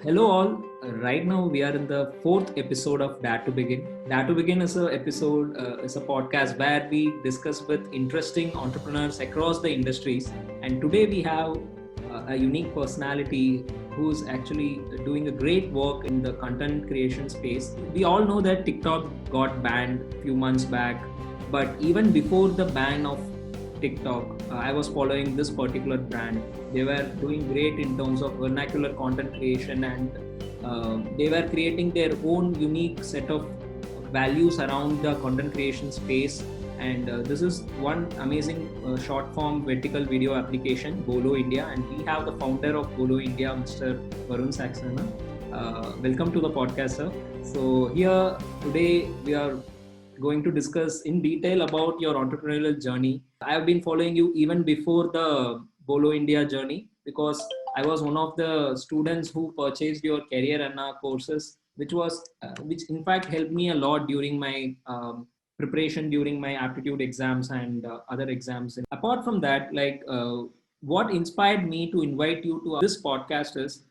Hello all. Right now we are in the fourth episode of Dare to Begin. Dare to Begin is a podcast where we discuss with interesting entrepreneurs across the industries. And today we have a unique personality who's actually doing a great work in the content creation space. We all know that TikTok got banned a few months back, but even before the ban of TikTok, I was following this particular brand. They were doing great in terms of vernacular content creation, and they were creating their own unique set of values around the content creation space. And this is one amazing short form vertical video application, Bolo India. And we have the founder of Bolo India, Mr. Varun Saxena. Welcome to the podcast, sir. So, here today we are going to discuss in detail about your entrepreneurial journey. I have been following you even before the Bolo India journey because I was one of the students who purchased your career Anna courses, which in fact helped me a lot during my preparation during my aptitude exams and other exams. And apart from that, what inspired me to invite you to this podcast is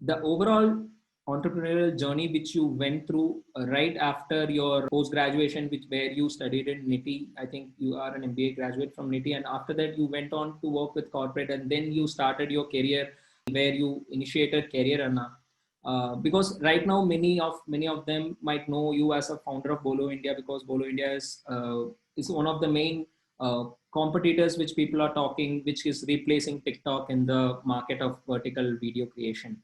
the overall entrepreneurial journey which you went through right after your post graduation, which where you studied in NITI. I think you are an MBA graduate from NITI, and after that you went on to work with corporate, and then you started your career where you initiated career Anna. Because right now many of them might know you as a founder of Bolo India, because Bolo India is one of the main competitors which people are talking, which is replacing TikTok in the market of vertical video creation.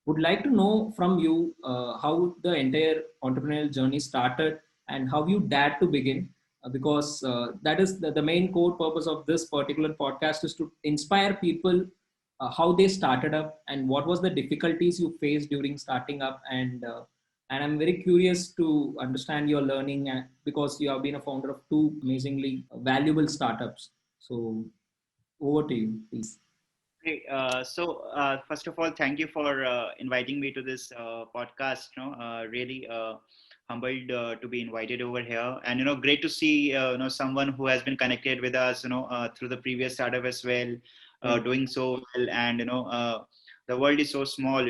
Would like to know from you how the entire entrepreneurial journey started and how you dared to begin, because that is the main core purpose of this particular podcast, is to inspire people how they started up and what was the difficulties you faced during starting up. And I'm very curious to understand your learning, because you have been a founder of two amazingly valuable startups. So over to you, please. Hey, first of all, thank you for inviting me to this podcast. Really humbled to be invited over here, and great to see someone who has been connected with us, through the previous startup as well, Right. doing so well. And the world is so small,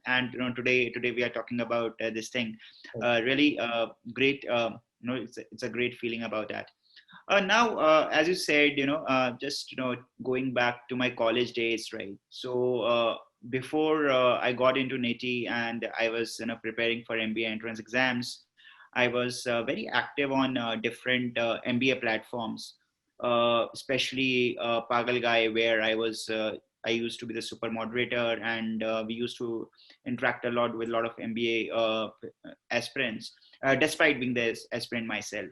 and today we are talking about this thing. Really great. It's a great feeling about that. Now, as you said, just going back to my college days, right? So before I got into NITI and I was preparing for MBA entrance exams, I was very active on different MBA platforms, especially Pagal Guy, where I used to be the super moderator, and we used to interact a lot with a lot of MBA aspirants, despite being the aspirant myself.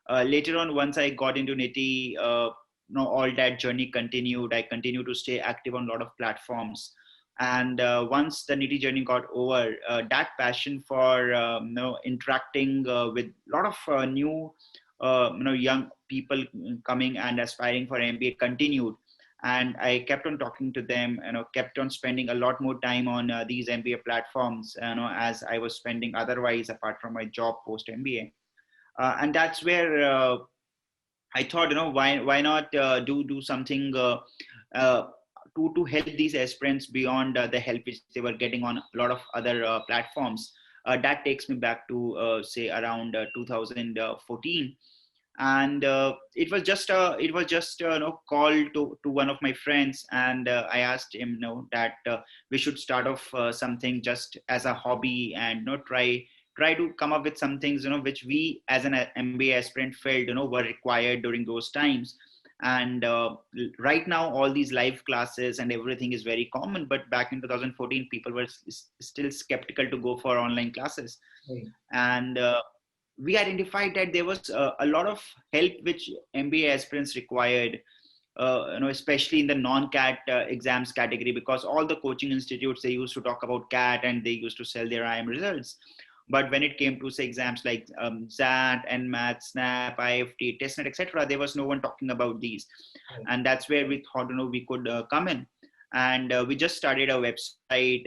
Later on, once I got into NITI, all that journey continued. I continued to stay active on a lot of platforms. And once the NITI journey got over, that passion for interacting with a lot of new young people coming and aspiring for MBA continued. And I kept on talking to them, kept on spending a lot more time on these MBA platforms, as I was spending otherwise apart from my job post MBA. And that's where I thought, why not do something uh, to help these aspirants beyond the help which they were getting on a lot of other platforms. That takes me back to say around 2014, and it was just call to one of my friends, and I asked him, that we should start off something just as a hobby, and try to come up with some things which we as an MBA aspirant felt were required during those times. And right now all these live classes and everything is very common, but back in 2014 people were still skeptical to go for online classes. Right. And we identified that there was a lot of help which MBA aspirants required, especially in the non-CAT exams category, because all the coaching institutes, they used to talk about CAT and they used to sell their IM results. But when it came to say exams like XAT, NMAT, SNAP, IFT, TestNet, etc., there was no one talking about these. Right. And that's where we thought, we could come in. And we just started a website,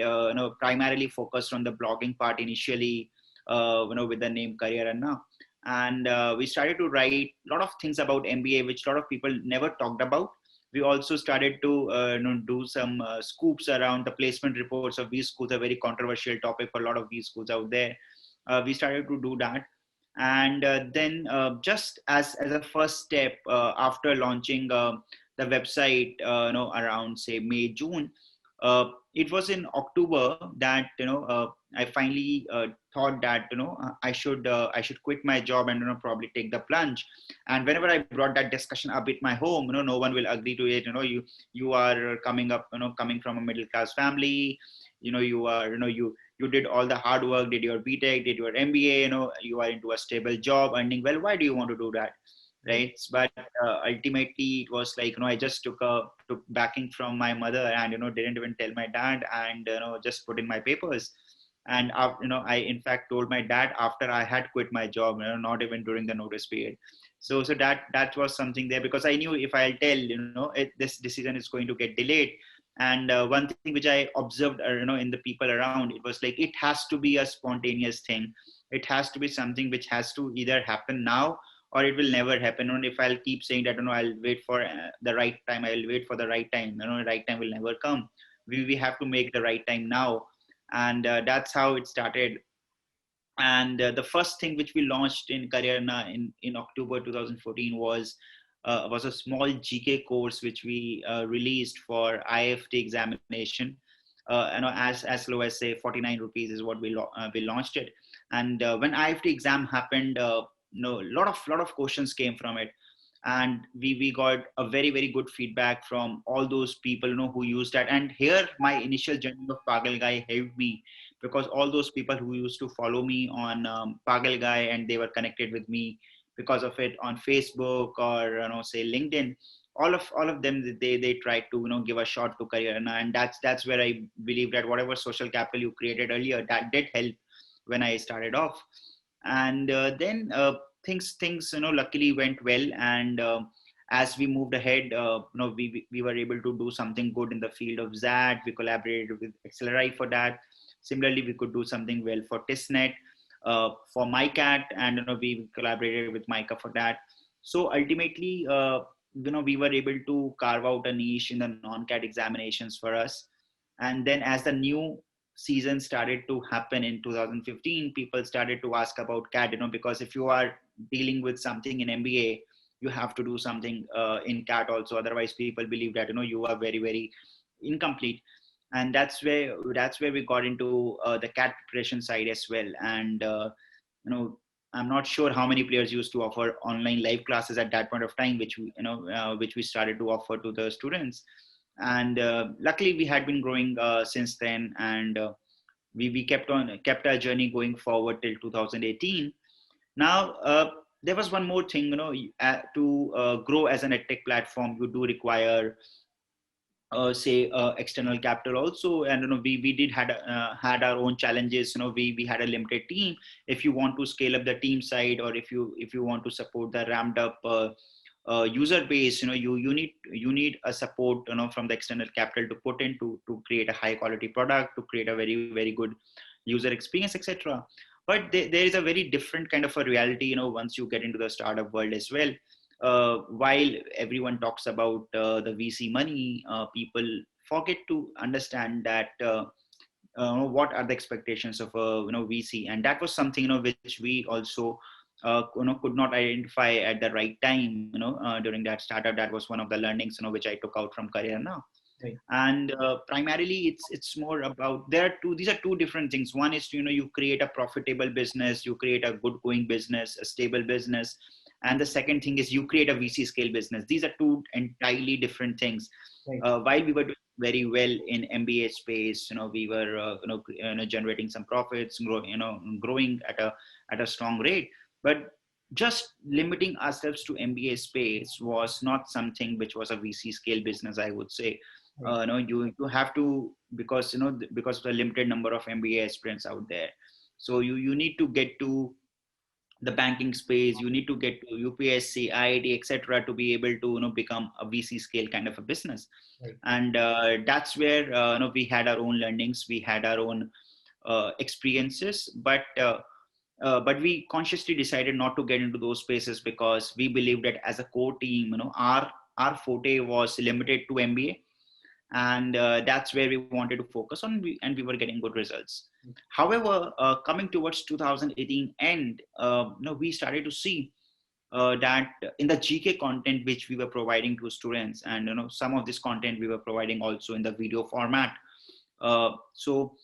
primarily focused on the blogging part initially, with the name Career and Now. And we started to write a lot of things about MBA, which a lot of people never talked about. We also started to do some scoops around the placement reports of these schools, a very controversial topic for a lot of these schools out there. We started to do that. And then just as a first step, after launching the website, around say May, June, it was in October that I finally thought that I should quit my job and probably take the plunge. And whenever I brought that discussion up at my home, no one will agree to it. You are coming up, coming from a middle class family. You are, you did all the hard work, did your BTech, did your MBA. You are into a stable job, earning well. Why do you want to do that? Right. But ultimately it was like, I just took backing from my mother, and didn't even tell my dad, and just put in my papers. And I in fact told my dad after I had quit my job, not even during the notice period. So that was something there, because I knew if I'll tell, this decision is going to get delayed. And one thing which I observed, in the people around, it was like, it has to be a spontaneous thing. It has to be something which has to either happen now, or it will never happen. And if I'll keep saying that, I'll wait for the right time, I'll wait for the right time, the right time will never come. We have to make the right time now. And that's how it started. And the first thing which we launched in Karyana in October 2014 was a small GK course which we released for IFT examination. As low as say 49 rupees is what we launched it. And when IFT exam happened, lot of questions came from it. And we got a very good feedback from all those people who used that. And here my initial journey of Pagal Guy helped me, because all those people who used to follow me on Pagal Guy, and they were connected with me because of it on Facebook, or say LinkedIn, all of them, they tried to give a shot to career. And that's where I believe that whatever social capital you created earlier, that did help when I started off. And then things luckily went well. And as we moved ahead, we were able to do something good in the field of ZAT. We collaborated with Accelerate for that. Similarly, we could do something well for TISNET, for MyCat, and we collaborated with Mica for that. So ultimately, we were able to carve out a niche in the non-CAT examinations for us. And then as the new season started to happen in 2015, people started to ask about CAT, because if you are dealing with something in MBA, you have to do something in CAT also. Otherwise, people believe that you are very incomplete. And that's where we got into the CAT preparation side as well. And you know I'm not sure how many players used to offer online live classes at that point of time, which we started to offer to the students. And luckily we had been growing since then. And we kept our journey going forward till 2018. Now there was one more thing. To grow as an edtech platform, you do require say external capital also. And we did had our own challenges. We had a limited team. If you want to scale up the team side, or if you want to support the ramped up user base, you need a support from the external capital to put in to create a high quality product, to create a very good user experience, etc. But there is a very different kind of a reality once you get into the startup world as well. While everyone talks about the VC money, people forget to understand that what are the expectations of a VC. And that was something which we also could not identify at the right time during that startup. That was one of the learnings which I took out from career now. Right. And primarily it's more about, these are two different things. One is you create a profitable business, you create a good going business, a stable business. And the second thing is you create a VC scale business. These are two entirely different things. Right. While we were doing very well in MBA space, we were generating some profits, growing at a strong rate. But just limiting ourselves to MBA space was not something which was a VC scale business, I would say. Right. You have to, because because of the limited number of MBA aspirants out there. So you need to get to the banking space, you need to get to UPSC, IIT, etc., to be able to become a VC scale kind of a business. Right. And that's where we had our own learnings, we had our own experiences, but we consciously decided not to get into those spaces, because we believe that as a core team, our our forte was limited to MBA, and that's where we wanted to focus on, and we were getting good results. However, coming towards 2018 end, we started to see that in the GK content which we were providing to students, and some of this content we were providing also in the video format. So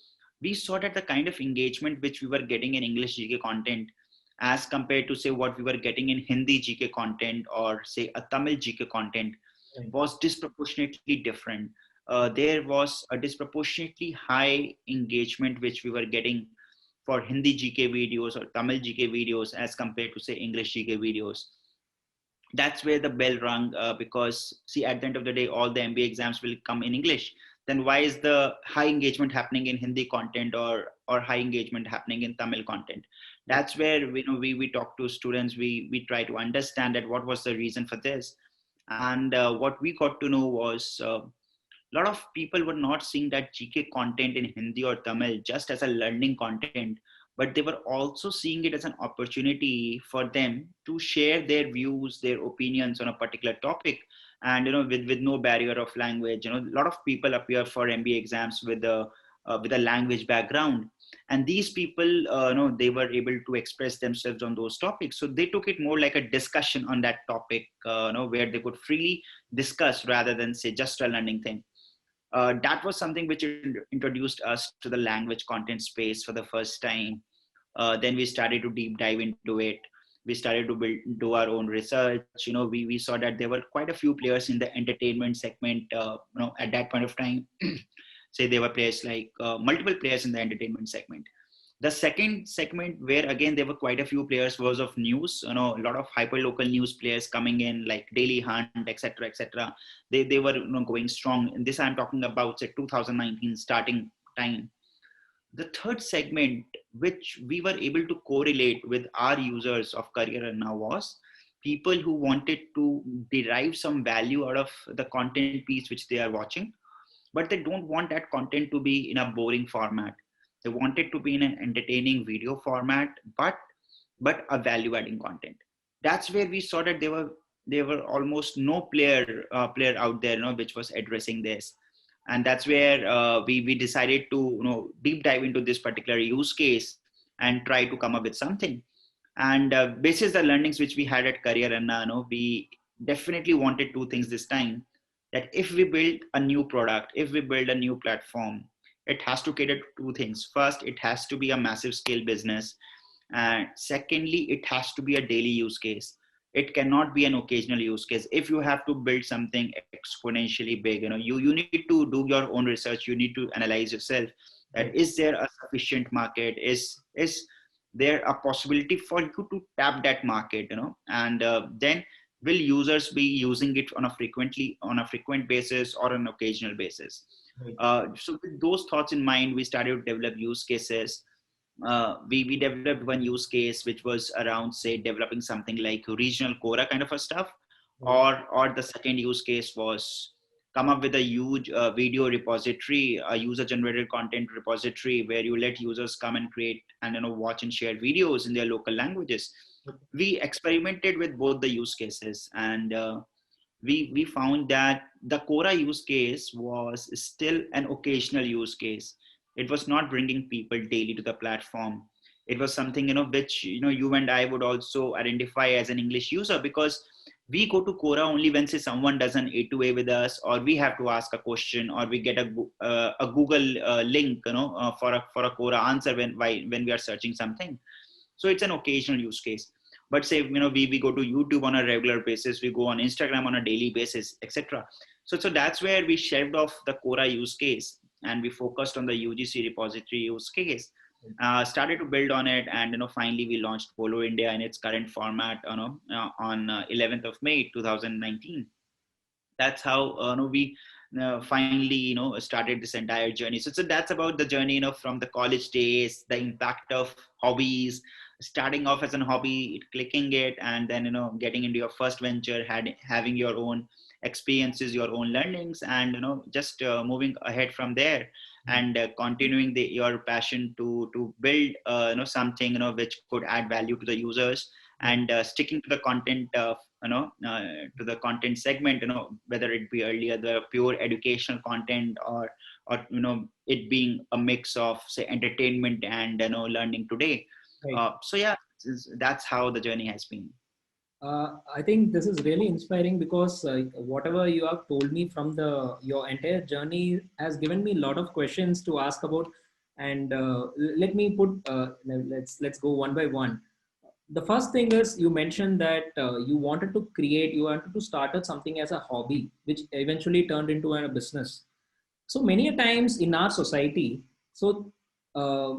we saw that the kind of engagement which we were getting in English GK content, as compared to say what we were getting in Hindi GK content, or say a Tamil GK content, was disproportionately different. There was a disproportionately high engagement which we were getting for Hindi GK videos or Tamil GK videos as compared to say English GK videos. That's where the bell rung, because see, at the end of the day, all the MBA exams will come in English. Then why is the high engagement happening in Hindi content, or high engagement happening in Tamil content? That's where we talk to students, we try to understand that what was the reason for this. And what we got to know was, a lot of people were not seeing that GK content in Hindi or Tamil just as a learning content, but they were also seeing it as an opportunity for them to share their views, their opinions on a particular topic. And with no barrier of language, a lot of people appear for MBA exams with a language background, and these people, they were able to express themselves on those topics. So they took it more like a discussion on that topic, where they could freely discuss rather than say just a learning thing. That was something which introduced us to the language content space for the first time. Then we started to deep dive into it. We started to do our own research. We saw that there were quite a few players in the entertainment segment. At that point of time, say there were players like multiple players in the entertainment segment. The second segment, where again there were quite a few players, was of news. A lot of hyper local news players coming in, like Daily Hunt, etc., etc. They were going strong. And this I'm talking about say 2019 starting time. The third segment, which we were able to correlate with our users of Career and Now, was people who wanted to derive some value out of the content piece which they are watching, but they don't want that content to be in a boring format. They want it to be in an entertaining video format, but a value adding content. That's where we saw that there were almost no player out there, which was addressing this. And that's where we decided to deep dive into this particular use case and try to come up with something. And basis the learnings which we had at Career and we definitely wanted two things this time: that if we build a new product, if we build a new platform, it has to cater to two things. First, it has to be a massive scale business, and secondly, it has to be a daily use case. It cannot be an occasional use case. If you have to build something exponentially big, you need to do your own research. You need to analyze yourself, that is there a sufficient market, is there a possibility for you to tap that market, and then will users be using it on a frequent basis or an occasional basis. So with those thoughts in mind, we started to develop use cases. We developed one use case which was around say developing something like regional Quora kind of a stuff. Or the second use case was come up with a huge video repository, a user generated content repository, where you let users come and create and watch and share videos in their local languages. We experimented with both the use cases, and we found that the Quora use case was still an occasional use case. It was not bringing people daily to the platform. It was something which you and I would also identify as an English user, because we go to Quora only when say someone does an A2A with us, or we have to ask a question, or we get a Google link for a Quora answer when we are searching something. So it's an occasional use case. But say we go to YouTube on a regular basis, we go on Instagram on a daily basis, etc. So that's where we shelved off the Quora use case, and we focused on the UGC repository use case. Started to build on it, and finally we launched Bolo India in its current format on 11th of May 2019. That's how we finally started this entire journey. So that's about the journey from the college days, the impact of hobbies, starting off as a hobby, clicking it, and then getting into your first venture, having your own experiences, your own learnings, and just moving ahead from there, and continuing your passion to build something which could add value to the users, Right. and sticking to the content of to the content segment, whether it be earlier the pure educational content, or it being a mix of say entertainment and learning today. Right. So yeah, that's how the journey has been. I think this is really inspiring because whatever you have told me from the your entire journey has given me a lot of questions to ask about, and let me put let's go one by one. The first thing is you mentioned that you wanted to start out something as a hobby, which eventually turned into a business. So many a times in our society, so uh,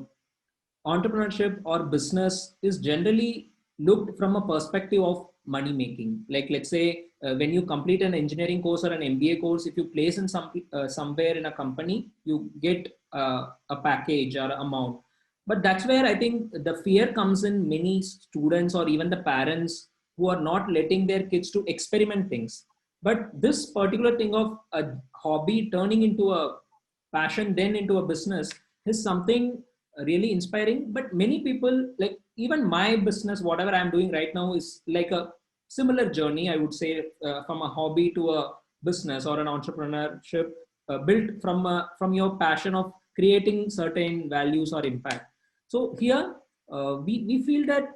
entrepreneurship or business is generally looked from a perspective of money making. Like let's say when you complete an engineering course or an MBA course, if you place in somewhere in a company, you get a package or amount. But that's where I think the fear comes in many students or even the parents who are not letting their kids to experiment things. But this particular thing of a hobby turning into a passion, then into a business, is something really inspiring. But many people, like even my business, whatever I'm doing right now, is like a similar journey, I would say, from a hobby to a business or an entrepreneurship, built from your passion of creating certain values or impact. So here we feel that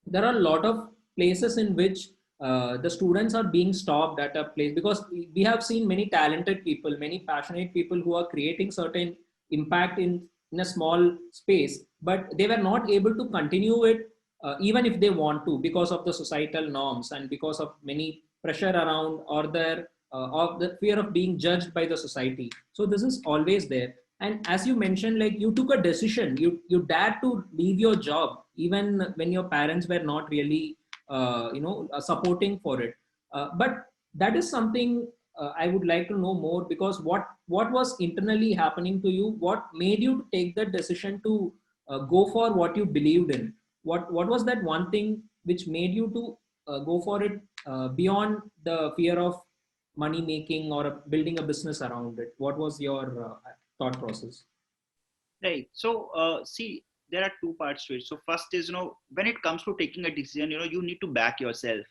there are a lot of places in which the students are being stopped at a place because we have seen many talented people, many passionate people who are creating certain impact in a small space, but they were not able to continue it even if they want to, because of the societal norms and because of many pressure around, or their of the fear of being judged by the society. So this is always there. And as you mentioned, like you took a decision, you dared to leave your job even when your parents were not really supporting for it. But that is something I would like to know more, because what was internally happening to you, what made you to take that decision to go for what you believed in? What was that one thing which made you to go for it beyond the fear of money making or building a business around it? What was your thought process? Right. So, see, there are two parts to it. So, first is, when it comes to taking a decision, you need to back yourself.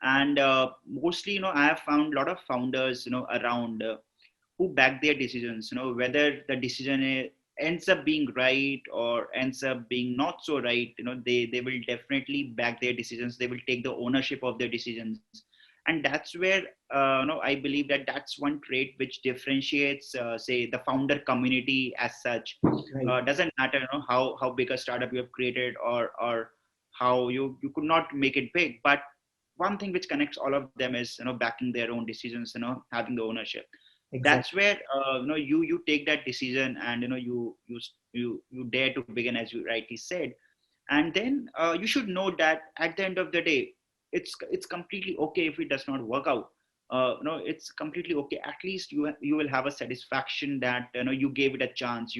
And mostly, I have found a lot of founders, around who back their decisions, whether the decision ends up being right or ends up being not so right, they will definitely back their decisions. They will take the ownership of their decisions. And that's where, I believe that that's one trait which differentiates, say, the founder community as such. Right. Doesn't matter, how big a startup you have created, or how you could not make it big, but one thing which connects all of them is backing their own decisions, having the ownership. That's Exactly. where you take that decision, and you dare to begin, as you rightly said. And then you should know that at the end of the day, it's completely okay if it does not work out. It's completely okay. At least you will have a satisfaction that you gave it a chance.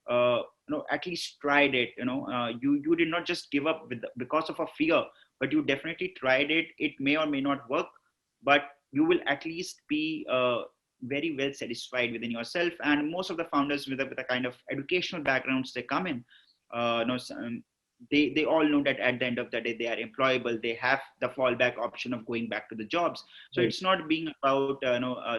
At least tried it. You did not just give up because of a fear, but you definitely tried it. It may or may not work, but you will at least be very well satisfied within yourself. And most of the founders with a kind of educational backgrounds, they come in, they all know that at the end of the day they are employable. They have the fallback option of going back to the jobs. So Right. it's not being about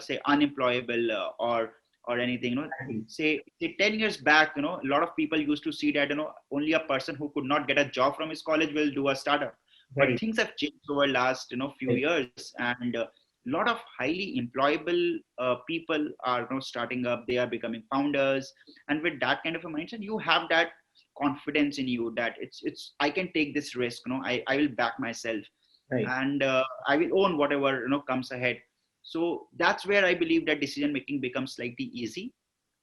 say unemployable, or anything. Exactly. Say 10 years back, a lot of people used to see that only a person who could not get a job from his college will do a startup. But Right. things have changed over last few Right. years, and a lot of highly employable people are starting up. They are becoming founders, and with that kind of a mindset, you have that confidence in you that it's I can take this risk. I will back myself, Right. and I will own whatever comes ahead. So that's where I believe that decision making becomes slightly easy.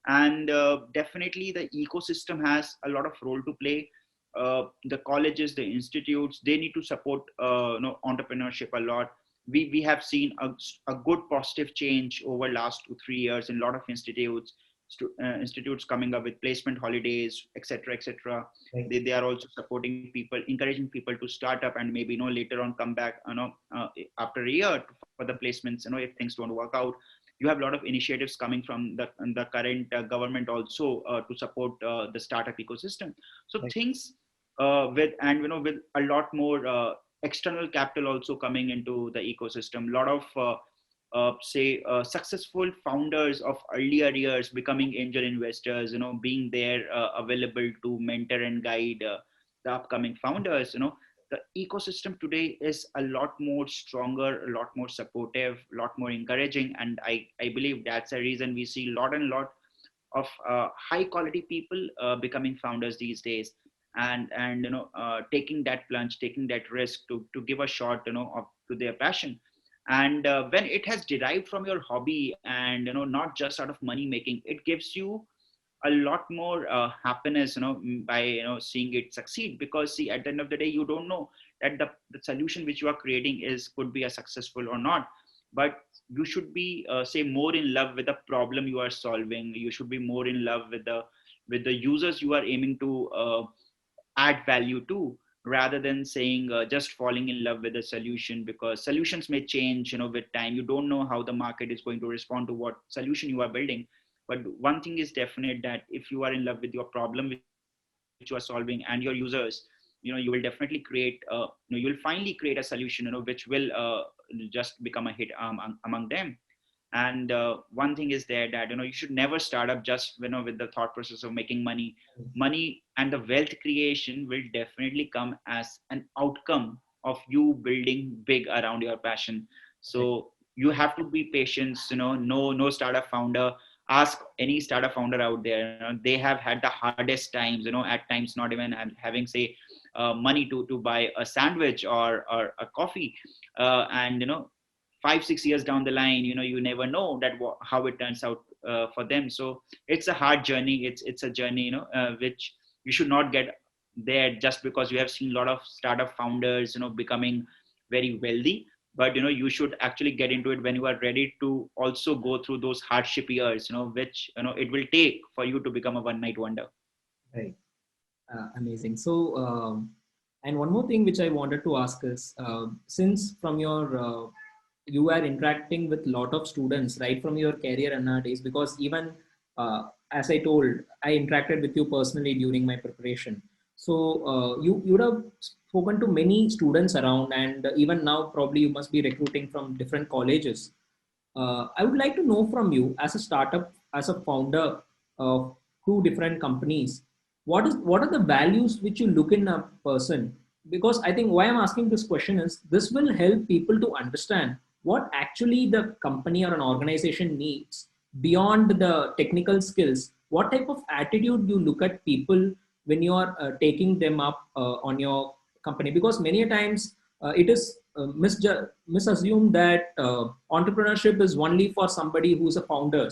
And definitely the ecosystem has a lot of role to play. The colleges, the institutes, they need to support entrepreneurship a lot. We have seen a good positive change over last 2 3 years in a lot of institutes coming up with placement holidays, etc., etc. Right. They are also supporting people, encouraging people to start up, and maybe later on come back after a year for the placements, if things don't work out. You have a lot of initiatives coming from the current government also to support the startup ecosystem. So Right. things with, and with a lot more external capital also coming into the ecosystem. A lot of say successful founders of earlier years becoming angel investors, being there available to mentor and guide the upcoming founders. The ecosystem today is a lot more stronger, a lot more supportive, a lot more encouraging, and I believe that's a reason we see a lot and lot of high quality people becoming founders these days, and taking that plunge, taking that risk to give a shot, to their passion. And when it has derived from your hobby, and not just out of money making, it gives you a lot more happiness, by seeing it succeed. Because see, at the end of the day, you don't know that the solution which you are creating is could be a successful or not, but you should be say more in love with the problem you are solving. You should be more in love with the users you are aiming to add value to, rather than saying just falling in love with the solution, because solutions may change, with time. You don't know how the market is going to respond to what solution you are building. But one thing is definite, that if you are in love with your problem which you are solving and your users, you will definitely create you'll finally create a solution, which will just become a hit among them. And one thing is there, that you should never start up just with the thought process of making money. Money and the wealth creation will definitely come as an outcome of you building big around your passion. Right. So you have to be patient. No startup founder, ask any startup founder out there, they have had the hardest times, at times not even having say money to buy a sandwich or a coffee. And 5-6 years down the line, you never know that how it turns out for them. So it's a hard journey. It's a journey, which you should not get there just because you have seen a lot of startup founders becoming very wealthy. But you should actually get into it when you are ready to also go through those hardship years, which it will take for you to become a one night wonder. Right. Amazing. So, and one more thing which I wanted to ask is, since from your you are interacting with a lot of students right from your career and nowadays, because even as I told, I interacted with you personally during my preparation. So you would have spoken to many students around, and even now probably you must be recruiting from different colleges. I would like to know from you, as a startup, as a founder of two different companies, what are the values which you look in a person? Because I think why I'm asking this question is this will help people to understand what actually the company or an organization needs beyond the technical skills. What type of attitude you look at people when you are taking them up on your company? Because many a times it is misassumed that entrepreneurship is only for somebody who's a founder,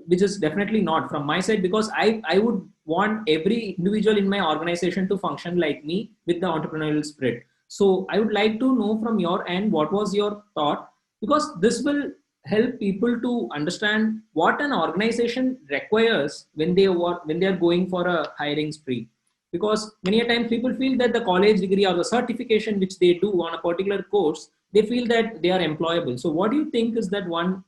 which is definitely not from my side, because I would want every individual in my organization to function like me with the entrepreneurial spirit. So I would like to know from your end what was your thought, because this will help people to understand what an organization requires when they are going for a hiring spree. Because many a times people feel that the college degree or the certification which they do on a particular course, they feel that they are employable. So what do you think is that one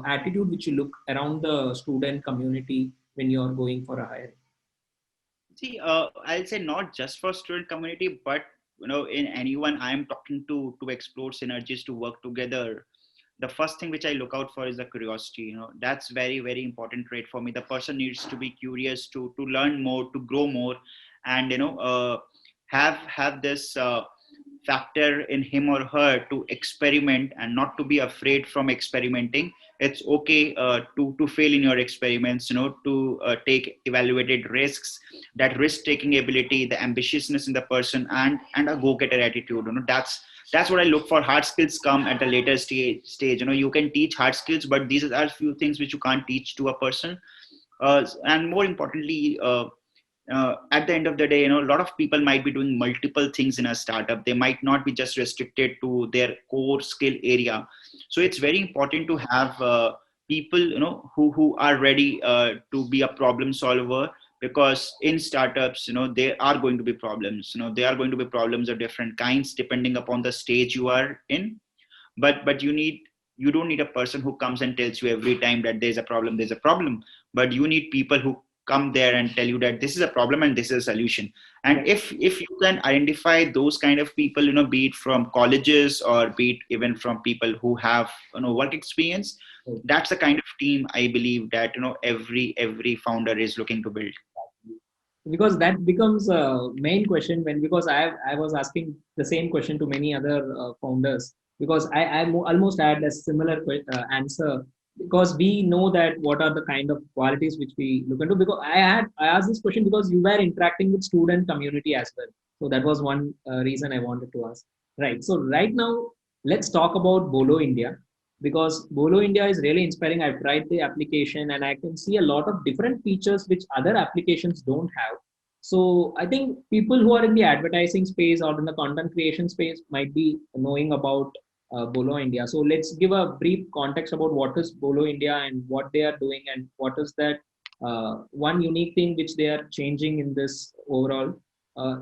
attitude which you look around the student community when you are going for a hiring? See, I'll say not just for student community, but in anyone I am talking to explore synergies to work together. The first thing which I look out for is the curiosity. That's very very important trait for me. The person needs to be curious to learn more, to grow more, and have this factor in him or her to experiment and not to be afraid from experimenting. It's okay to fail in your experiments, to take evaluated risks. That risk taking ability, the ambitiousness in the person, and a go-getter attitude, that's what I look for. Hard skills come at a later stage. You can teach hard skills, but these are a few things which you can't teach to a person. And more importantly, at the end of the day, a lot of people might be doing multiple things in a startup. They might not be just restricted to their core skill area. So it's very important to have people, who are ready to be a problem solver. Because in startups, there are going to be problems. There are going to be problems of different kinds depending upon the stage you are in. But you don't need a person who comes and tells you every time that there's a problem. But you need people come there and tell you that this is a problem and this is a solution. And Right. if you can identify those kind of people, be it from colleges or be it even from people who have work experience, Right. that's the kind of team I believe that every founder is looking to build. Because that becomes a main question when, because I was asking the same question to many other founders, because almost had a similar answer, because we know that what are the kind of qualities which we look into, because I asked this question because you were interacting with student community as well, so that was one reason I wanted to ask. Right, so right now let's talk about Bolo India, because Bolo India is really inspiring. I've tried the application and I can see a lot of different features which other applications don't have. So I think people who are in the advertising space or in the content creation space might be knowing about Bolo India. So let's give a brief context about what is Bolo India and what they are doing, and what is that one unique thing which they are changing in this overall.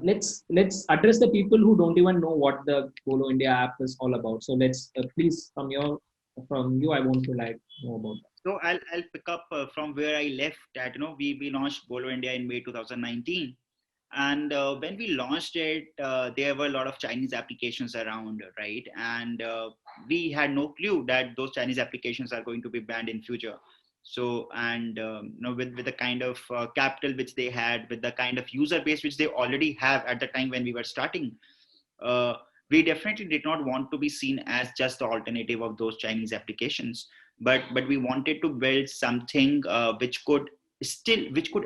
Let's address the people who don't even know what the Bolo India app is all about. So let's please from you, I want to like know about that. So I'll pick up from where I left. That we launched Bolo India in May 2019, and when we launched it, there were a lot of Chinese applications around, right? And we had no clue that those Chinese applications are going to be banned in future. So, and with the kind of capital which they had, with the kind of user base which they already have at the time when we were starting, uh, we definitely did not want to be seen as just the alternative of those Chinese applications, but we wanted to build something which could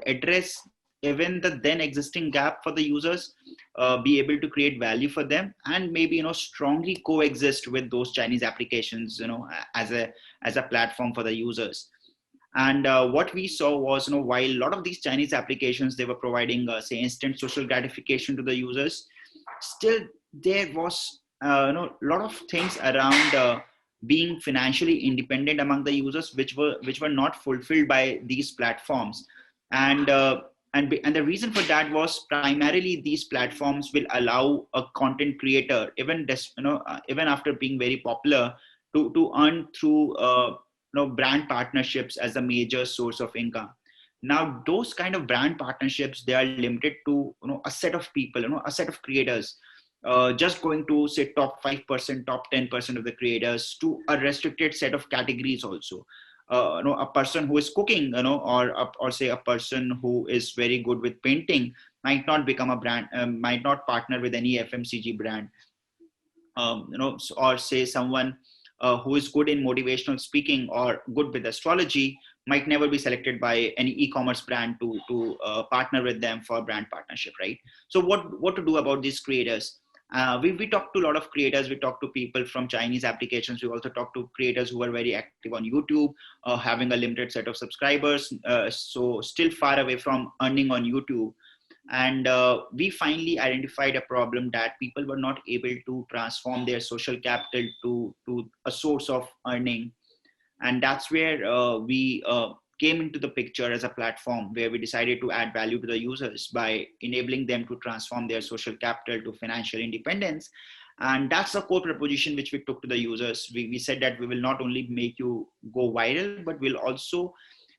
address even the then existing gap for the users, be able to create value for them, and maybe strongly coexist with those Chinese applications, as a platform for the users. And what we saw was, while a lot of these Chinese applications, they were providing, say, instant social gratification to the users, still there was, a lot of things around being financially independent among the users, which were not fulfilled by these platforms. And and the reason for that was primarily these platforms will allow a content creator, even after being very popular, to earn through brand partnerships as a major source of income. Now those kind of brand partnerships, they are limited to a set of people, a set of creators, just going to say top 5%, top 10% of the creators, to a restricted set of categories also. A person who is cooking, or say a person who is very good with painting might not become a brand, might not partner with any FMCG brand. Or say someone who is good in motivational speaking or good with astrology might never be selected by any e-commerce brand to partner with them for brand partnership, right? So what to do about these creators? We talk to a lot of creators. We talk to people from Chinese applications. We also talk to creators who are very active on YouTube, having a limited set of subscribers, so still far away from earning on YouTube. And we finally identified a problem that people were not able to transform their social capital to a source of earning. And that's where we came into the picture as a platform, where we decided to add value to the users by enabling them to transform their social capital to financial independence. And that's the core proposition which we took to the users. We said that we will not only make you go viral, but we'll also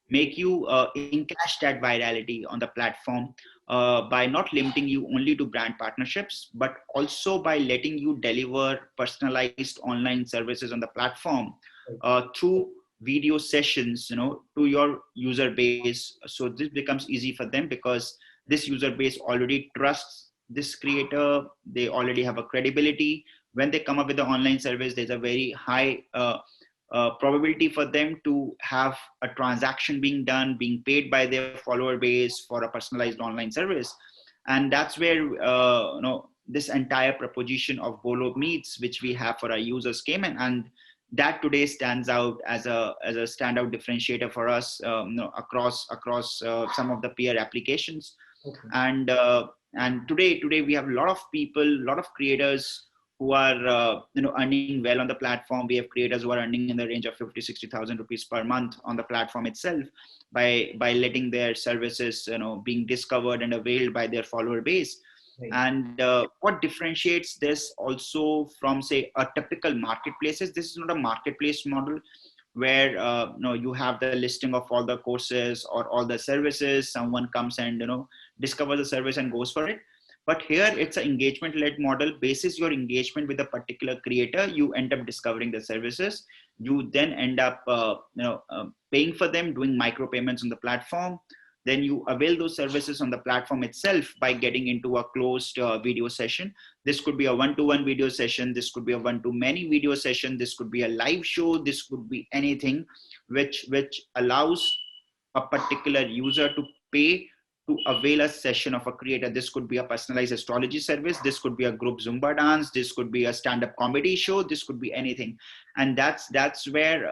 make you encash that virality on the platform, by not limiting you only to brand partnerships, but also by letting you deliver personalized online services on the platform through video sessions, to your user base. So this becomes easy for them, because this user base already trusts this creator. They already have a credibility. When they come up with the online service, there's a very high probability for them to have a transaction being done, being paid by their follower base for a personalized online service. And that's where this entire proposition of Bolo Meets, which we have for our users, came in. And that today stands out as a standout differentiator for us, across some of the peer applications. Okay. And today we have a lot of people, a lot of creators who are earning well on the platform. We have creators who are earning in the range of 50,000-60,000 rupees per month on the platform itself, by letting their services being discovered and availed by their follower base. Right. And what differentiates this also from, say, a typical marketplaces, this is not a marketplace model. where you have the listing of all the courses or all the services. Someone comes and discover the service and goes for it. But here it's an engagement led model. Basis your engagement with a particular creator, you end up discovering the services. You then end up paying for them, doing micro payments on the platform. Then you avail those services on the platform itself by getting into a closed video session. This could be a one-to-one video session. This could be a one-to-many video session. This could be a live show. This could be anything which allows a particular user to pay to avail a session of a creator. This could be a personalized astrology service. This could be a group Zumba dance. This could be a stand-up comedy show. This could be anything. And that's where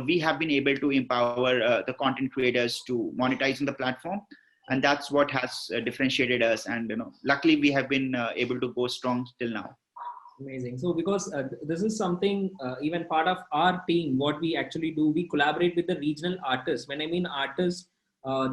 we have been able to empower the content creators to monetize on the platform. And that's what has differentiated us. And luckily we have been able to go strong till now. Amazing. So because this is something even part of our team, what we actually do, we collaborate with the regional artists. When I mean artists,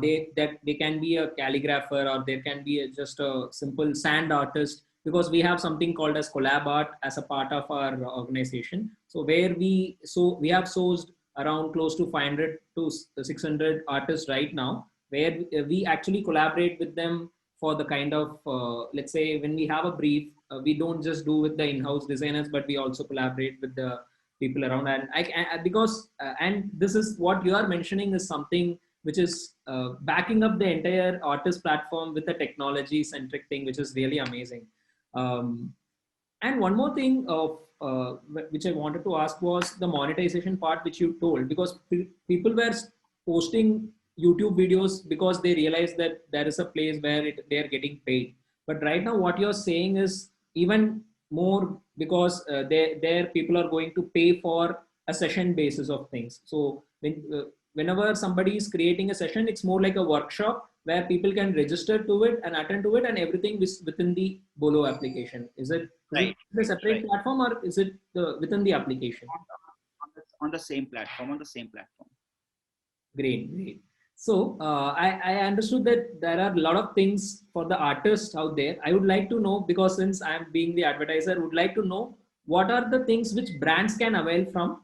they can be a calligrapher, or there can be just a simple sand artist, because we have something called as collab art as a part of our organization. So we have sourced around close to 500 to 600 artists right now, where we actually collaborate with them for the kind of let's say when we have a brief, we don't just do with the in-house designers, but we also collaborate with the people around. And because and this is what you are mentioning is something which is backing up the entire artist platform with a technology centric thing, which is really amazing. um, and one more thing of which I wanted to ask was the monetization part, which you told, because people were posting YouTube videos because they realized that there is a place where they are getting paid. But right now, what you're saying is even more, because there people are going to pay for a session basis of things. So whenever somebody is creating a session, it's more like a workshop where people can register to it and attend to it, and everything is within the Bolo application. Is it Right, a separate right. platform, or is it within the application? On the same platform, on the same platform. Great, great. So I understood that there are a lot of things for the artists out there. I would like to know, because since I'm being the advertiser, would like to know what are the things which brands can avail from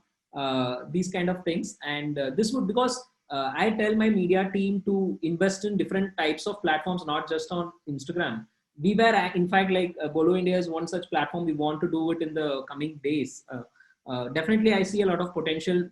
these kind of things. And this would, because I tell my media team to invest in different types of platforms, not just on Instagram. We were, in fact, like Bolo India is one such platform. We want to do it in the coming days. Definitely, I see a lot of potential.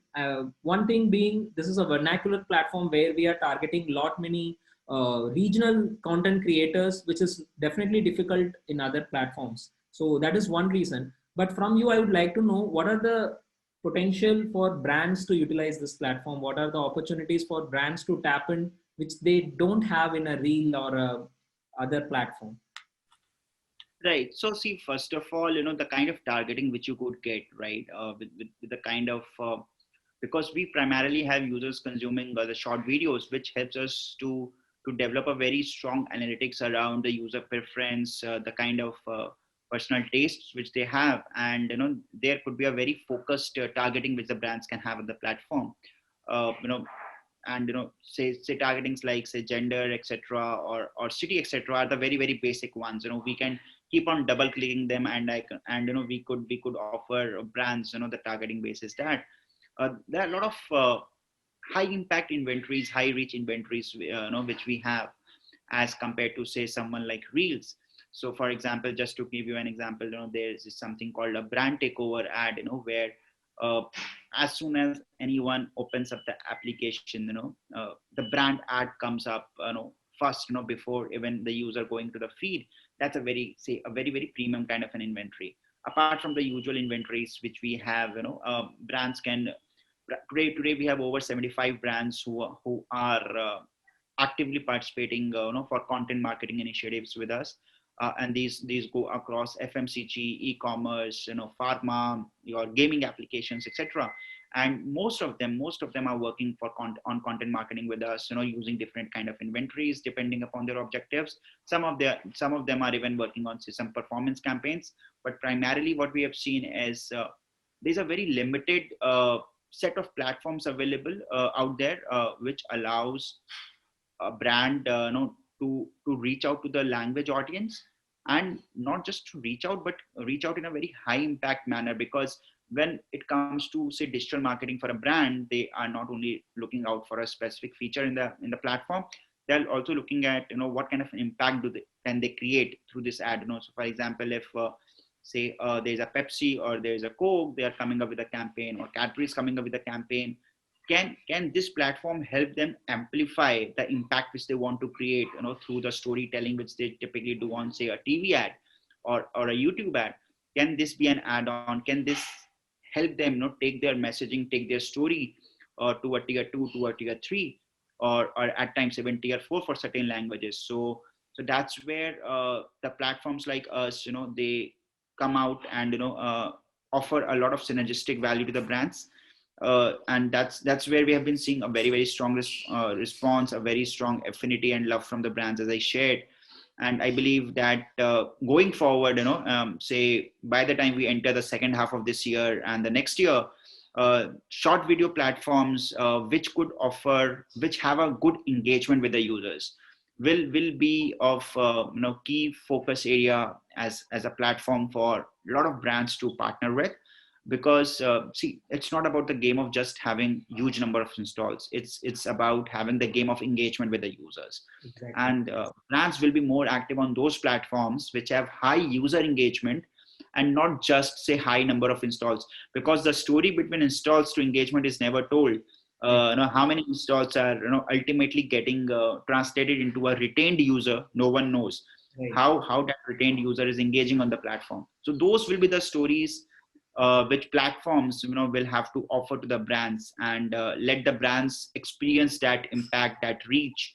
One thing being, this is a vernacular platform where we are targeting lot many regional content creators, which is definitely difficult in other platforms. So that is one reason. But from you, I would like to know what are the potential for brands to utilize this platform? What are the opportunities for brands to tap in, which they don't have in a reel or a other platform? Right. So see, first of all, the kind of targeting which you could get, right, with the kind of, because we primarily have users consuming the short videos, which helps us to develop a very strong analytics around the user preference, the kind of personal tastes which they have. And, there could be a very focused targeting which the brands can have on the platform. Uh, you know, and say targetings like say gender, etc., or city, etc., are the very very basic ones. We can keep on double clicking them, and we could offer brands the targeting basis that there are a lot of high impact inventories, high reach inventories which we have as compared to say someone like reels. So for example, just to give you an example, there is something called a brand takeover ad, where uh, as soon as anyone opens up the application, the brand ad comes up first, before even the user going to the feed. That's a very very premium kind of an inventory. Apart from the usual inventories which we have, brands can, today we have over 75 brands who are actively participating for content marketing initiatives with us. And these go across FMCG, e-commerce, pharma, your gaming applications, etc. And most of them are working on content marketing with us, using different kind of inventories depending upon their objectives. Some of them are even working on say, some performance campaigns. But primarily what we have seen is there's a very limited set of platforms available out there, which allows a brand to reach out to the language audience, and not just to reach out, but reach out in a very high impact manner. Because when it comes to say digital marketing for a brand, they are not only looking out for a specific feature in the platform, they're also looking at, what kind of impact can they create through this ad. So for example, if say there's a Pepsi or there's a Coke, they are coming up with a campaign, or Cadbury is coming up with a campaign, can this platform help them amplify the impact which they want to create, through the storytelling which they typically do on say a TV ad or a YouTube ad? Can this be an add-on? Can this help them, take their messaging, take their story to a tier 2, to a tier 3, or at times even tier 4 for certain languages? So that's where the platforms like us, they come out and offer a lot of synergistic value to the brands. And that's where we have been seeing a very, very strong response, a very strong affinity and love from the brands, as I shared. And I believe that going forward, say by the time we enter the second half of this year and the next year, short video platforms which have a good engagement with the users will be of key focus area as a platform for a lot of brands to partner with. Because see, it's not about the game of just having huge number of installs. It's about having the game of engagement with the users. Exactly. And brands will be more active on those platforms which have high user engagement, and not just say high number of installs, because the story between installs to engagement is never told. How many installs are ultimately getting translated into a retained user, no one knows. Right. How that retained user is engaging on the platform. So those will be the stories which platforms will have to offer to the brands, and let the brands experience that impact, that reach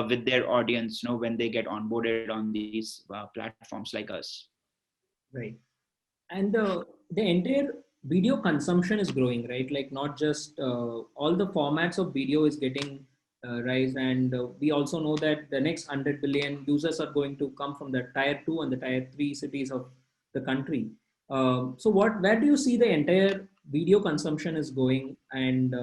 with their audience, when they get onboarded on these platforms like us. Right. And the entire video consumption is growing, right? Like not just all the formats of video is getting rise, and we also know that the next 100 billion users are going to come from the tier 2 and the tier 3 cities of the country. So where do you see the entire video consumption is going, and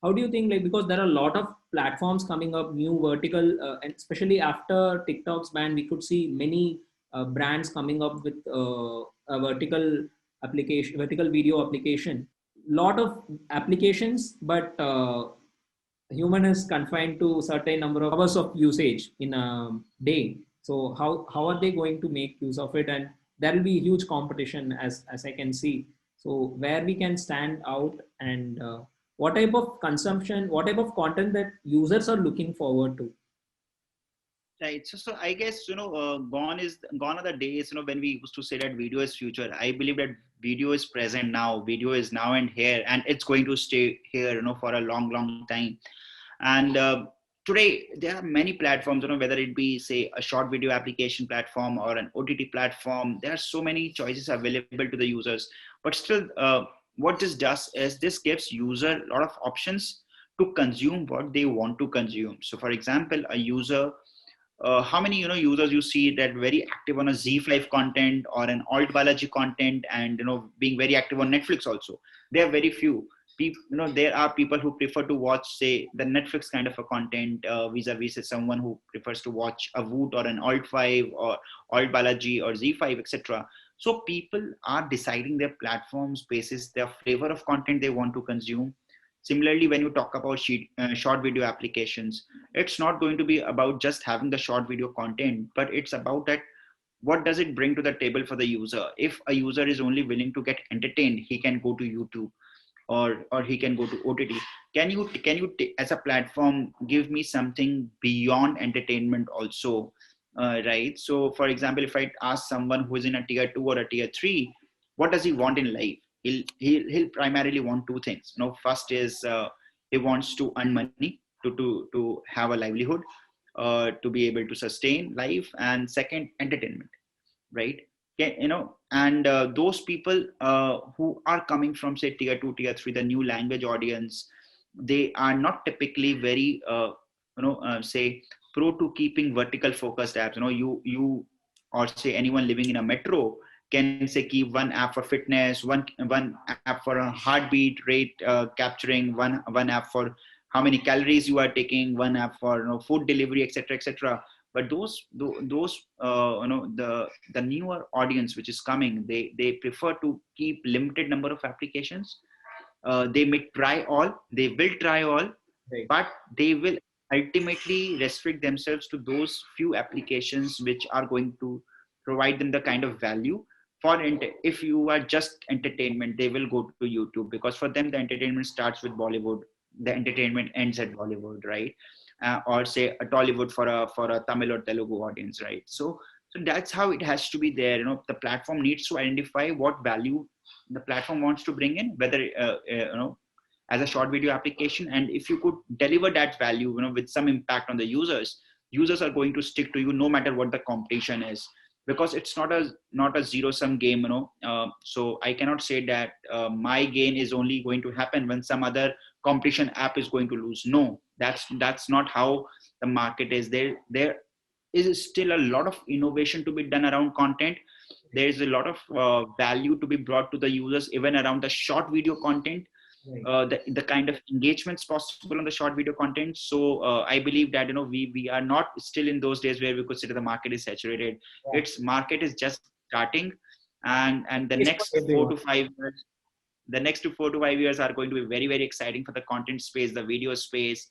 how do you think, like, because there are a lot of platforms coming up, new vertical, and especially after TikTok's ban, we could see many brands coming up with a vertical video application. Lot of applications, but human is confined to certain number of hours of usage in a day. So how are they going to make use of it? And there will be huge competition, as I can see. So where we can stand out, and what type of consumption, what type of content that users are looking forward to. Right. So I guess, gone are the days, when we used to say that video is future. I believe that video is present now. Video is now and here, and it's going to stay here, for a long, long time. And today there are many platforms, whether it be say a short video application platform or an OTT platform. There are so many choices available to the users. But still, what this does is this gives user a lot of options to consume what they want to consume. So for example, a user, how many users you see that very active on a Z5 content or an alt biology content, and being very active on Netflix also? There are very few people. There are people who prefer to watch say the Netflix kind of a content, vis-a-vis someone who prefers to watch a Woot or an alt 5 or alt biology or Z5, etc. So people are deciding their platforms basis their flavor of content they want to consume. Similarly, when you talk about short video applications, it's not going to be about just having the short video content, but it's about that what does it bring to the table for the user. If a user is only willing to get entertained, he can go to YouTube, or he can go to OTT. Can you as a platform give me something beyond entertainment also? Right. So for example, if I ask someone who is in a tier 2 or a tier 3, what does he want in life? He'll primarily want two things. First is he wants to earn money to have a livelihood, to be able to sustain life, and second, entertainment, right? And those people who are coming from say tier 2, tier 3, the new language audience, they are not typically very say pro to keeping vertical focused apps. You or say anyone living in a metro can say keep one app for fitness, one app for a heartbeat rate capturing, one app for how many calories you are taking, one app for food delivery, etc., etc. But those the newer audience which is coming, they prefer to keep limited number of applications. They may try all, they will try all, Right. but they will ultimately restrict themselves to those few applications which are going to provide them the kind of value. If you are just entertainment, they will go to YouTube, because for them the entertainment starts with Bollywood, the entertainment ends at Bollywood, right? Or say a Tollywood for a Tamil or Telugu audience, right? So that's how it has to be there. The platform needs to identify what value the platform wants to bring in, whether as a short video application. And if you could deliver that value, with some impact on the users are going to stick to you no matter what the competition is, because it's not a zero sum game. So I cannot say that my gain is only going to happen when some other competition app is going to lose. No, that's not how the market is. There is still a lot of innovation to be done around content. There is a lot of value to be brought to the users even around the short video content, Right. the kind of engagements possible on the short video content. So I believe that we are not still in those days where we could say that the market is saturated. Yeah. Its market is just starting, and the It's for next four everyone. to five years the next 4 to 5 years are going to be very, very exciting for the content space, the video space.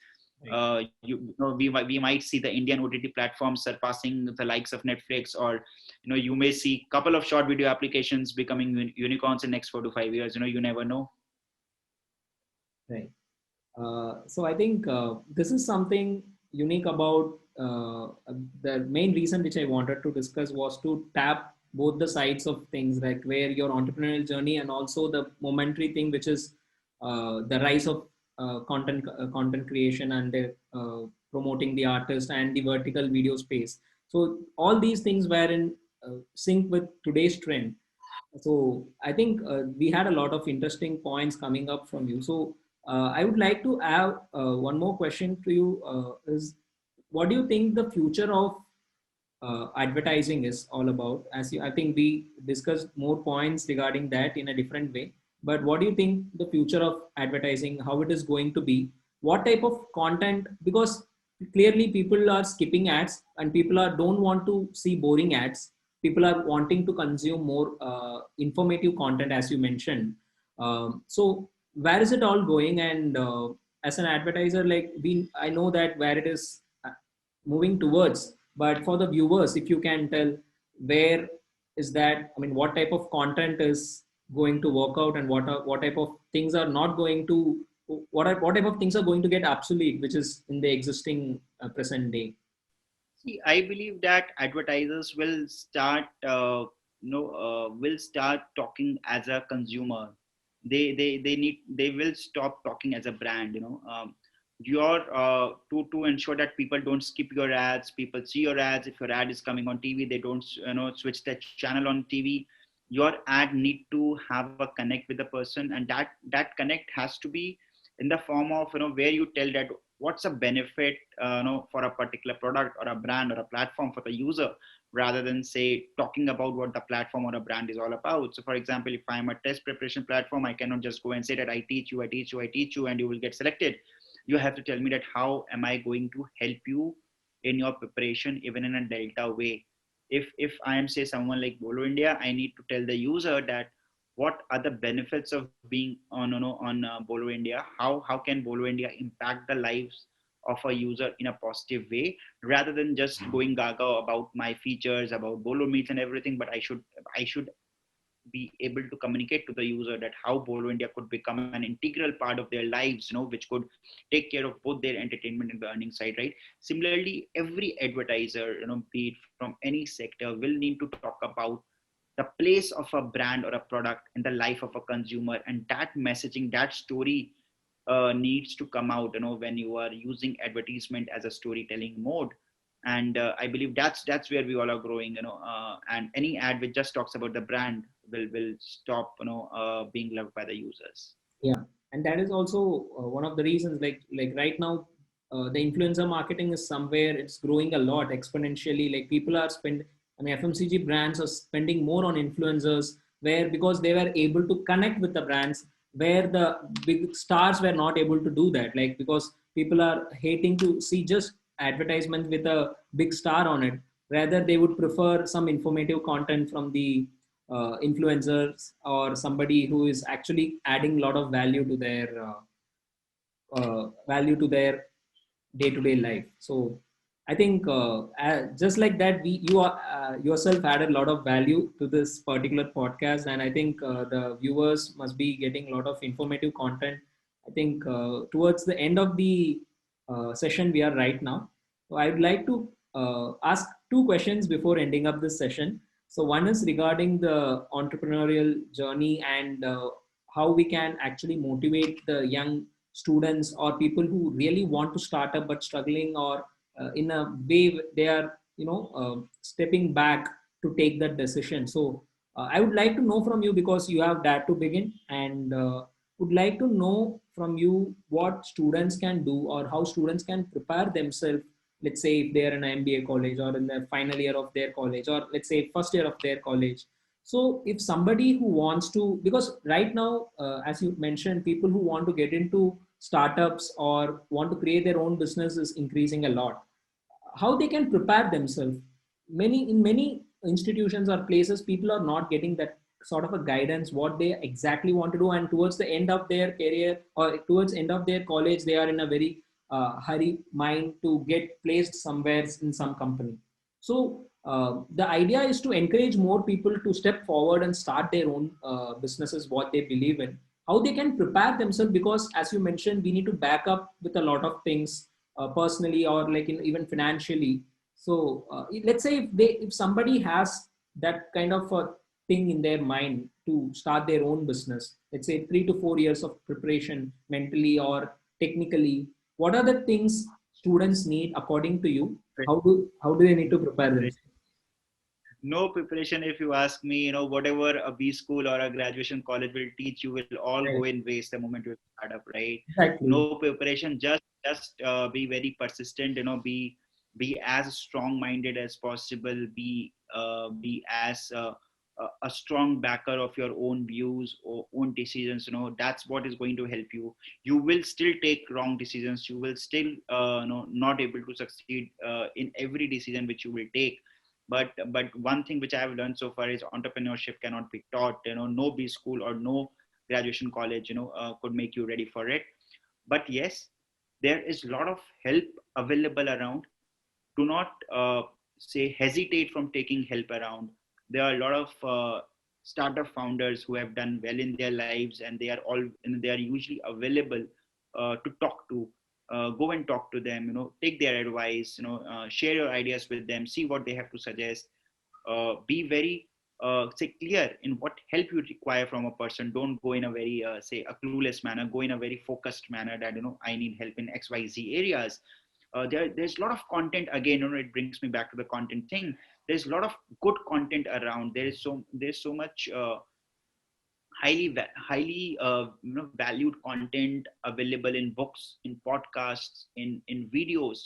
Right. We might see the Indian OTT platforms surpassing the likes of Netflix, or you may see a couple of short video applications becoming unicorns in next 4 to 5 years. You never know. Right. So I think this is something unique about the main reason which I wanted to discuss was to tap both the sides of things, like where your entrepreneurial journey and also the momentary thing, which is the rise of content creation and promoting the artist and the vertical video space. So all these things were in sync with today's trend. So I think we had a lot of interesting points coming up from you. So I would like to have one more question to you. Is what do you think the future of advertising is all about? I think we discussed more points regarding that in a different way. But what do you think the future of advertising? How it is going to be? What type of content? Because clearly people are skipping ads and people are don't want to see boring ads. People are wanting to consume more informative content, as you mentioned. So where is it all going? And as an advertiser, like I know that where it is moving towards, but for the viewers, if you can tell where is that, I mean, what type of content is going to work out, and what type of things are not going to, what type of things are going to get obsolete, which is in the existing present day. See, I believe that advertisers will start talking as a consumer. They will stop talking as a brand. Your to ensure that people don't skip your ads. People see your ads. If your ad is coming on TV, they don't switch that channel on TV. Your ad need to have a connect with the person, and that connect has to be in the form of where you tell that what's a benefit for a particular product or a brand or a platform for the user, rather than say talking about what the platform or a brand is all about. So for example, if I'm a test preparation platform, I cannot just go and say that I teach you and you will get selected. You have to tell me that how am I going to help you in your preparation, even in a delta way. If I am say someone like Bolo India, I need to tell the user that what are the benefits of being on Bolo India. How can Bolo India impact the lives of a user in a positive way, rather than just going gaga about my features, about Bolo meets and everything. But I should be able to communicate to the user that how Bolo India could become an integral part of their lives, which could take care of both their entertainment and the earning side, right? Similarly, every advertiser, be it from any sector, will need to talk about the place of a brand or a product in the life of a consumer, and that messaging, that story needs to come out, when you are using advertisement as a storytelling mode. And I believe that's where we all are growing, and any ad which just talks about the brand will stop being loved by the users. Yeah, and that is also one of the reasons. Like right now, the influencer marketing is somewhere it's growing a lot exponentially. Like people are I mean, FMCG brands are spending more on influencers, where because they were able to connect with the brands, where the big stars were not able to do that. Like because people are hating to see just advertisement with a big star on it. Rather, they would prefer some informative content from the influencers or somebody who is actually adding a lot of value to their day-to-day life. So I think just like that, you are yourself added a lot of value to this particular podcast, and I think the viewers must be getting a lot of informative content. I think towards the end of the session we are right now, so I'd like to ask two questions before ending up this session. So one is regarding the entrepreneurial journey and how we can actually motivate the young students or people who really want to start up but struggling, or in a way they are stepping back to take that decision. So I would like to know from you, because you have that to begin, and would like to know from you what students can do or how students can prepare themselves. Let's say if they are in an MBA college or in the final year of their college, or let's say first year of their college. So if somebody who wants to, because right now, as you mentioned, people who want to get into startups or want to create their own business is increasing a lot. How they can prepare themselves? Many institutions or places, people are not getting that sort of a guidance what they exactly want to do, and towards the end of their career or towards end of their college, they are in a very hurry mind to get placed somewhere in some company. So the idea is to encourage more people to step forward and start their own businesses, what they believe in, how they can prepare themselves, because as you mentioned, we need to back up with a lot of things, personally or like even financially. So let's say if somebody has that kind of a thing in their mind to start their own business, let's say 3 to 4 years of preparation mentally or technically, what are the things students need according to you? How do they need to prepare themselves? No preparation, if you ask me. Whatever a B school or a graduation college will teach you will all go Right. in waste the moment you start up, right? Exactly. No preparation, just be very persistent. Be as strong minded as possible. Be as a strong backer of your own views or own decisions. That's what is going to help you. You will still take wrong decisions. You will still not able to succeed in every decision which you will take. But one thing which I have learned so far is entrepreneurship cannot be taught. No B school or no graduation college could make you ready for it. But yes, there is a lot of help available around. Do not say hesitate from taking help around. There are a lot of startup founders who have done well in their lives, and they are usually available to talk to. Go and talk to them. Take their advice. Share your ideas with them. See what they have to suggest. Be very say clear in what help you require from a person. Don't go in a very say a clueless manner. Go in a very focused manner that I need help in XYZ areas. There's a lot of content. Again, it brings me back to the content thing. There's a lot of good content around. There's so much highly valued content available in books, in podcasts, in videos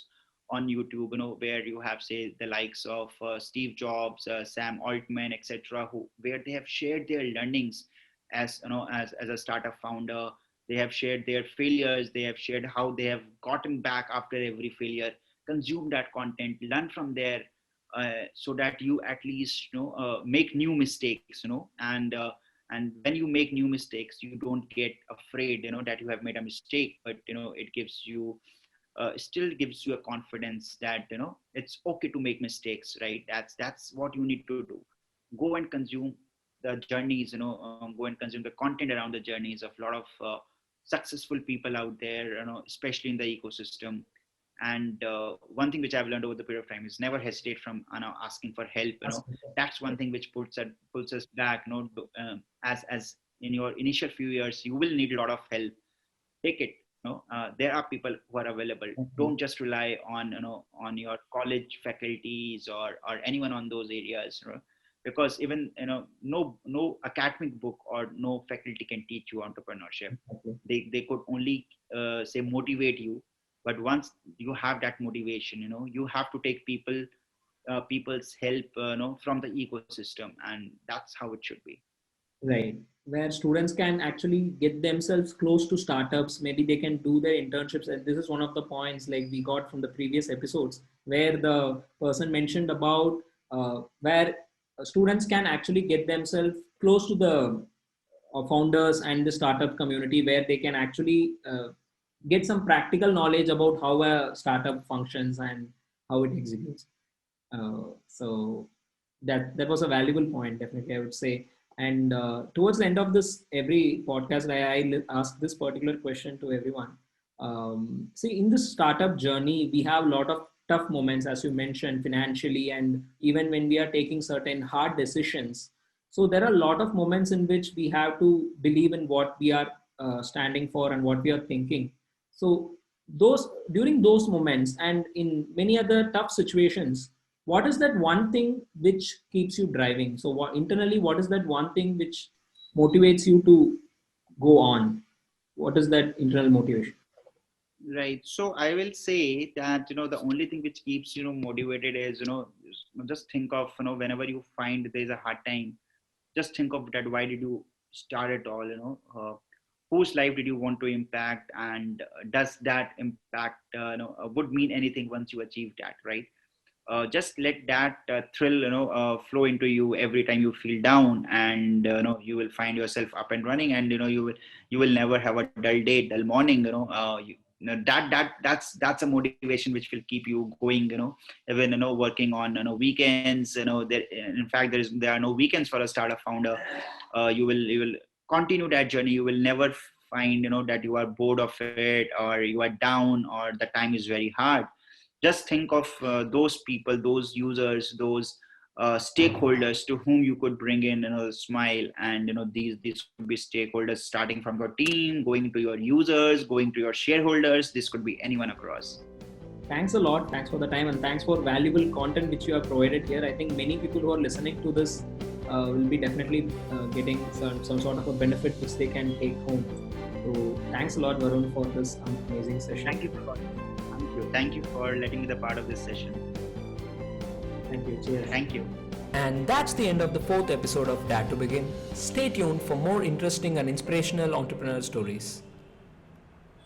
on YouTube, where you have, say, the likes of Steve Jobs, Sam Altman, etc., who where they have shared their learnings as a startup founder. They have shared their failures. They have shared how they have gotten back after every failure. Consume that content, learn from there, so that you at least make new mistakes, and when you make new mistakes, you don't get afraid that you have made a mistake, but it gives you still gives you a confidence that it's okay to make mistakes, right? That's what you need to do. Go and consume the journeys, go and consume the content around the journeys of a lot of successful people out there, especially in the ecosystem. And one thing which I've learned over the period of time is never hesitate from asking for help. That's one thing which pulls us back. As in your initial few years, you will need a lot of help. Take it. There are people who are available. Don't just rely on on your college faculties or anyone on those areas. Because even no academic book or no faculty can teach you entrepreneurship. They could only say motivate you. But once you have that motivation, you have to take people's help from the ecosystem, and that's how it should be. Right, where students can actually get themselves close to startups. Maybe they can do their internships, and this is one of the points like we got from the previous episodes, where the person mentioned about where students can actually get themselves close to the founders and the startup community, where they can actually get some practical knowledge about how a startup functions and how it executes. So that was a valuable point, definitely, I would say. And towards the end of this, every podcast, I ask this particular question to everyone. See, in this startup journey, we have a lot of tough moments, as you mentioned, financially, and even when we are taking certain hard decisions. So there are a lot of moments in which we have to believe in what we are standing for and what we are thinking. So those during those moments and in many other tough situations, what is that one thing which keeps you driving? So internally, what is that one thing which motivates you to go on? What is that internal motivation? Right. So I will say that, the only thing which keeps, motivated is, just think of, whenever you find there's a hard time, just think of that. Why did you start it all? Whose life did you want to impact, and does that impact, would mean anything once you achieve that, right? Just let that thrill flow into you every time you feel down, and you will find yourself up and running, and you will never have a dull day, dull morning. That's a motivation which will keep you going, even working on weekends. In fact, there are no weekends for a startup founder. You will continue that journey. You will never find that you are bored of it, or you are down, or the time is very hard. Just think of those people, those users, those stakeholders to whom you could bring in a smile. And these could be stakeholders starting from your team, going to your users, going to your shareholders. This could be anyone across. Thanks a lot. Thanks for the time, and thanks for valuable content which you have provided here. I think many people who are listening to this will be definitely getting some sort of a benefit which they can take home. So thanks a lot, Varun, for this amazing session. Thank you for letting me be part of this session. Thank you. Cheers. Thank you. And that's the end of the 4th episode of Dare to Begin. Stay tuned for more interesting and inspirational entrepreneur stories.